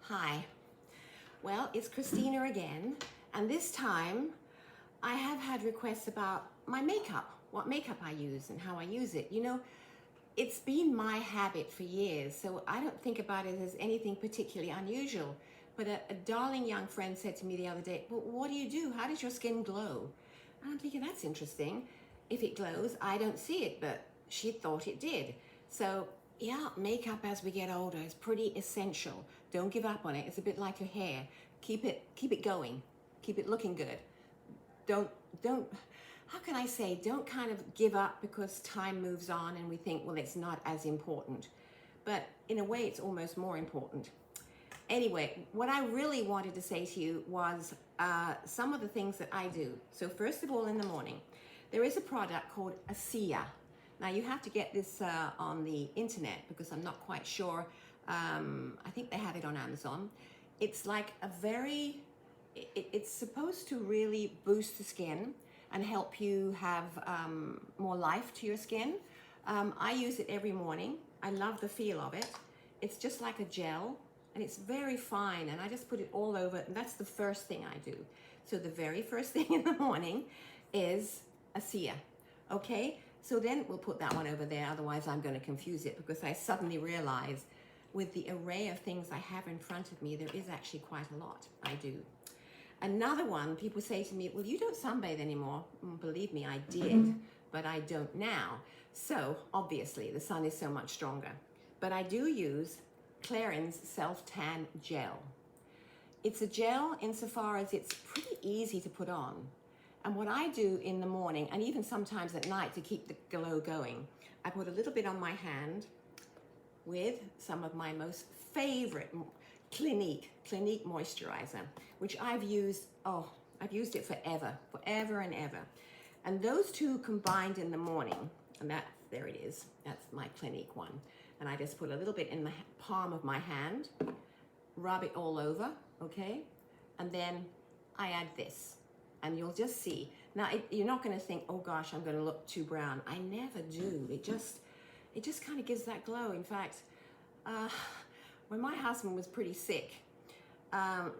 Hi. Well, it's Christina again, and this time I have had requests about my makeup, what makeup I use and how I use it. You know, it's been my habit for years, so I don't think about it as anything particularly unusual. But a darling young friend said to me the other day, well, what do you do? How does your skin glow? And I'm thinking, that's interesting. If it glows, I don't see it, but she thought it did. So yeah, makeup as we get older is pretty essential. Don't give up on it. It's a bit like your hair. Keep it going. Keep it looking good. Don't, how can I say, don't kind of give up because time moves on and we think, well, it's not as important. But in a way, it's almost more important. Anyway, what I really wanted to say to you was some of the things that I do. So first of all, in the morning, there is a product called Acia. Now you have to get this on the internet because I'm not quite sure. I think they have it on Amazon. It's like a very, it's supposed to really boost the skin and help you have more life to your skin. I use it every morning. I love the feel of it. It's just like a gel and it's very fine, and I just put it all over, and that's the first thing I do. So the very first thing in the morning is Acia, okay? So then we'll put that one over there, otherwise I'm going to confuse it because I suddenly realize with the array of things I have in front of me, there is actually quite a lot I do. Another one, people say to me, well, you don't sunbathe anymore. Believe me, I did, but I don't now. So obviously the sun is so much stronger. But I do use CLAIRNS Self Tan Gel. It's a gel insofar as it's pretty easy to put on. And what I do in the morning, and even sometimes at night to keep the glow going, I put a little bit on my hand with some of my most favorite Clinique moisturizer, which I've used it forever and ever. And those two combined in the morning, and there it is, that's my Clinique one. And I just put a little bit in the palm of my hand, rub it all over, okay? And then I add this. And you'll just see. Now, you're not going to think, oh gosh, I'm going to look too brown. I never do. It just kind of gives that glow. In fact, when my husband was pretty sick,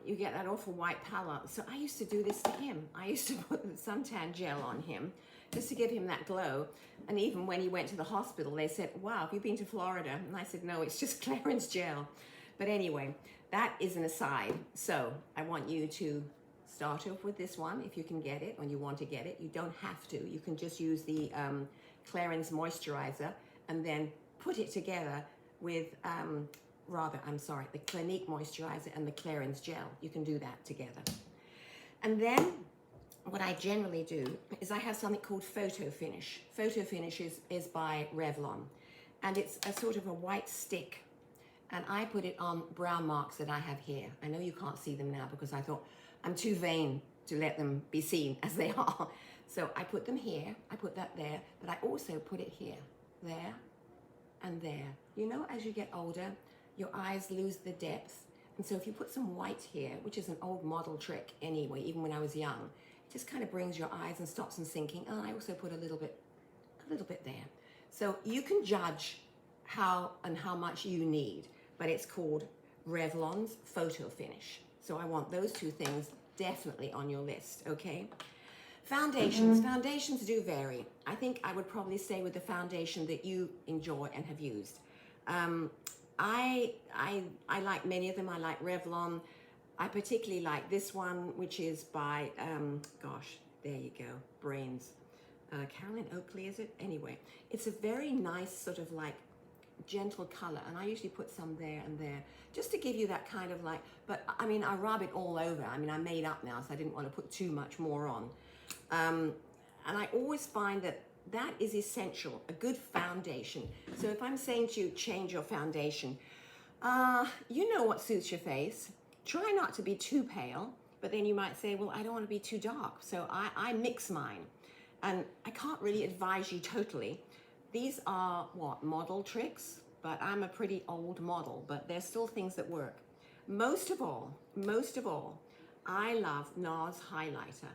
you get that awful white pallor. So I used to do this to him. I used to put the suntan gel on him just to give him that glow. And even when he went to the hospital, they said, wow, have you been to Florida? And I said, no, it's just CLAIRNS gel. But anyway, that is an aside. So I want you to start off with this one if you can get it, when you want to get it. You don't have to. You can just use the CLAIRNS moisturizer and then put it together with, the Clinique moisturizer and the CLAIRNS gel. You can do that together. And then what I generally do is I have something called Photo Finish. Photo Finish is by Revlon, and it's a sort of a white stick, and I put it on brown marks that I have here. I know you can't see them now because I thought I'm too vain to let them be seen as they are. So I put them here, I put that there, but I also put it here, there, and there. You know, as you get older, your eyes lose the depth. And so if you put some white here, which is an old model trick anyway, even when I was young, it just kind of brings your eyes and stops them sinking. And I also put a little bit there. So you can judge how much you need, but it's called Revlon's Photo Finish. So I want those two things definitely on your list, okay? Foundations. Foundations do vary. I think I would probably stay with the foundation that you enjoy and have used. I like many of them. I like Revlon. I particularly like this one, which is by, gosh, there you go, brains. Carolyn Oakley, is it? Anyway, it's a very nice sort of like gentle color, and I usually put some there and there just to give you that kind of like, but I mean, I rub it all over. I mean, I made up now, so I didn't want to put too much more on. And I always find that is essential, a good foundation. So if I'm saying to you, change your foundation, you know what suits your face. Try not to be too pale, but then you might say, well, I don't want to be too dark. So I mix mine, and I can't really advise you totally. These are model tricks, but I'm a pretty old model, but there's still things that work. Most of all, I love NARS highlighter.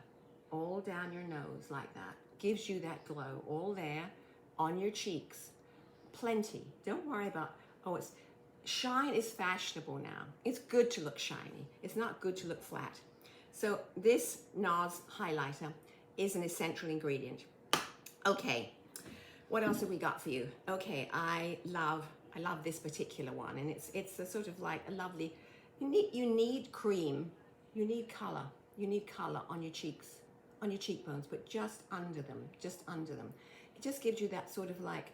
All down your nose like that. Gives you that glow all there on your cheeks. Plenty. Don't worry about, oh, it's shine is fashionable now. It's good to look shiny. It's not good to look flat. So this NARS highlighter is an essential ingredient. Okay, what else have we got for you? Okay, I love this particular one, and it's a sort of like a lovely, you need cream, you need color on your cheeks, on your cheekbones, but just under them. It just gives you that sort of like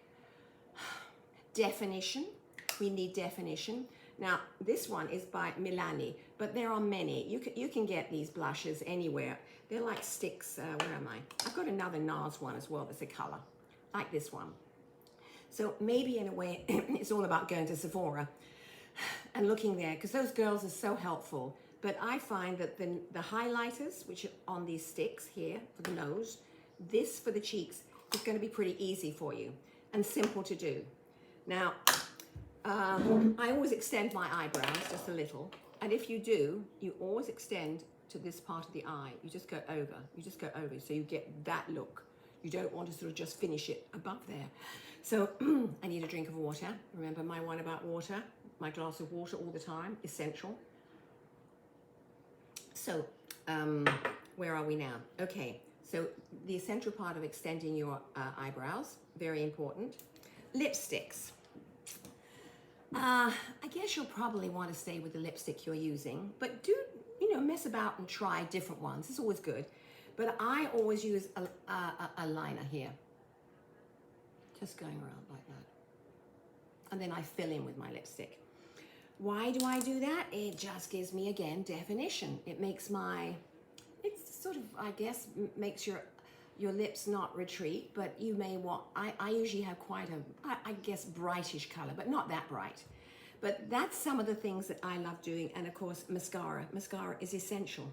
definition. We need definition. Now, this one is by Milani, but there are many. You can get these blushes anywhere. They're like sticks. Where am I? I've got another NARS one as well that's a color, like this one. So maybe in a way, it's all about going to Sephora and looking there, because those girls are so helpful. But I find that the highlighters, which are on these sticks here for the nose, this for the cheeks, is going to be pretty easy for you and simple to do. Now, I always extend my eyebrows just a little. And if you do, you always extend to this part of the eye. You just go over. So you get that look. You don't want to sort of just finish it above there. So I need a drink of water. Remember my one about water? My glass of water all the time, essential. So where are we now? Okay, so the essential part of extending your eyebrows, very important. Lipsticks. I guess you'll probably want to stay with the lipstick you're using, but do, mess about and try different ones. It's always good. But I always use a liner here. Just going around like that. And then I fill in with my lipstick. Why do I do that? It just gives me, again, definition. It makes it's sort of, I guess, makes your lips not retreat, but you may want, I usually have quite a, I guess, brightish color, but not that bright. But that's some of the things that I love doing. And of course, mascara. Mascara is essential.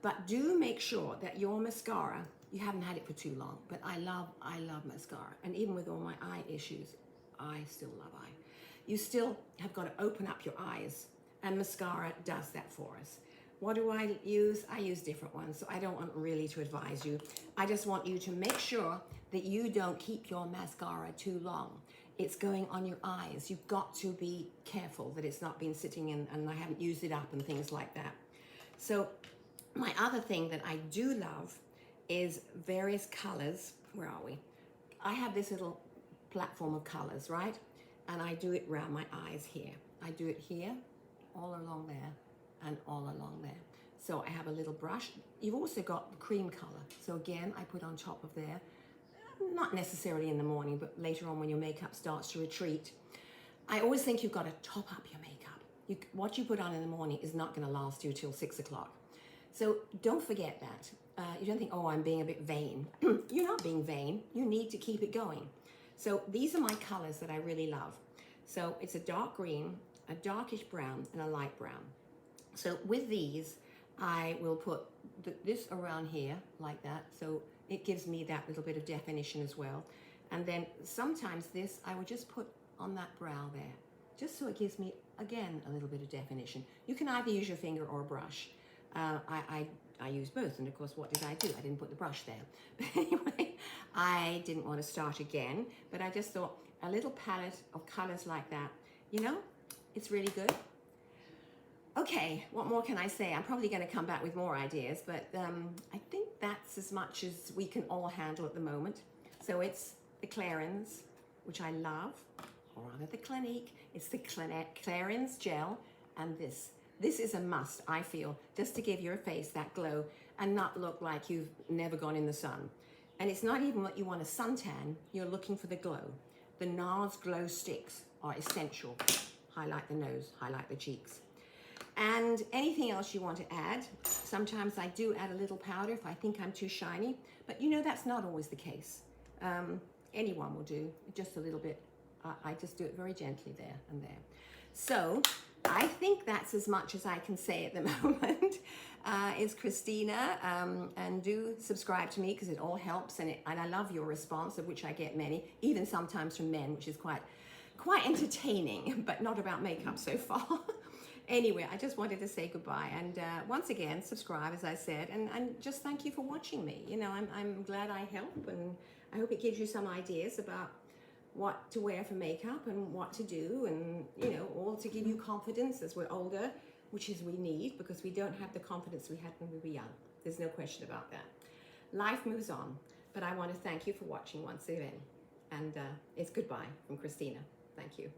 But do make sure that your mascara, you haven't had it for too long, but I love mascara. And even with all my eye issues, I still love eye. You still have got to open up your eyes, and mascara does that for us. What do I use? I use different ones, so I don't want really to advise you. I just want you to make sure that you don't keep your mascara too long. It's going on your eyes. You've got to be careful that it's not been sitting in and I haven't used it up and things like that. So my other thing that I do love is various colors. Where are we? I have this little platform of colors, right? And I do it around my eyes here. I do it here, all along there, and all along there. So I have a little brush. You've also got the cream color. So again, I put on top of there, not necessarily in the morning, but later on when your makeup starts to retreat. I always think you've got to top up your makeup. What you put on in the morning is not gonna last you till 6 o'clock. So don't forget that. You don't think, oh, I'm being a bit vain. You're not being vain. You need to keep it going. So these are my colors that I really love. So it's a dark green, a darkish brown, and a light brown. So with these, I will put this around here like that. So it gives me that little bit of definition as well. And then sometimes this, I would just put on that brow there, just so it gives me, again, a little bit of definition. You can either use your finger or a brush. I use both, and of course, what did I do? I didn't put the brush there. But anyway, I didn't want to start again, but I just thought a little palette of colors like that, it's really good. Okay, what more can I say? I'm probably going to come back with more ideas, but I think that's as much as we can all handle at the moment. So it's the Clairns, which I love, or rather the Clinique. It's the Clairns gel, and this. This is a must, I feel, just to give your face that glow and not look like you've never gone in the sun. And it's not even what you want a suntan, you're looking for the glow. The NARS glow sticks are essential. Highlight the nose, highlight the cheeks. And anything else you want to add, sometimes I do add a little powder if I think I'm too shiny, but that's not always the case. Anyone will do, just a little bit. I just do it very gently there and there. So, I think that's as much as I can say at the moment. It's Christina, and do subscribe to me because it all helps, and I love your response, of which I get many, even sometimes from men, which is quite entertaining, but not about makeup so far. Anyway, I just wanted to say goodbye, and once again, subscribe, as I said, and just thank you for watching me. I'm glad I help, and I hope it gives you some ideas about what to wear for makeup and what to do, and you know, all to give you confidence as we're older, which is we need, because we don't have the confidence we had when we were young. There's no question about that. Life moves on, but I want to thank you for watching once again, and it's goodbye from Christina. Thank you.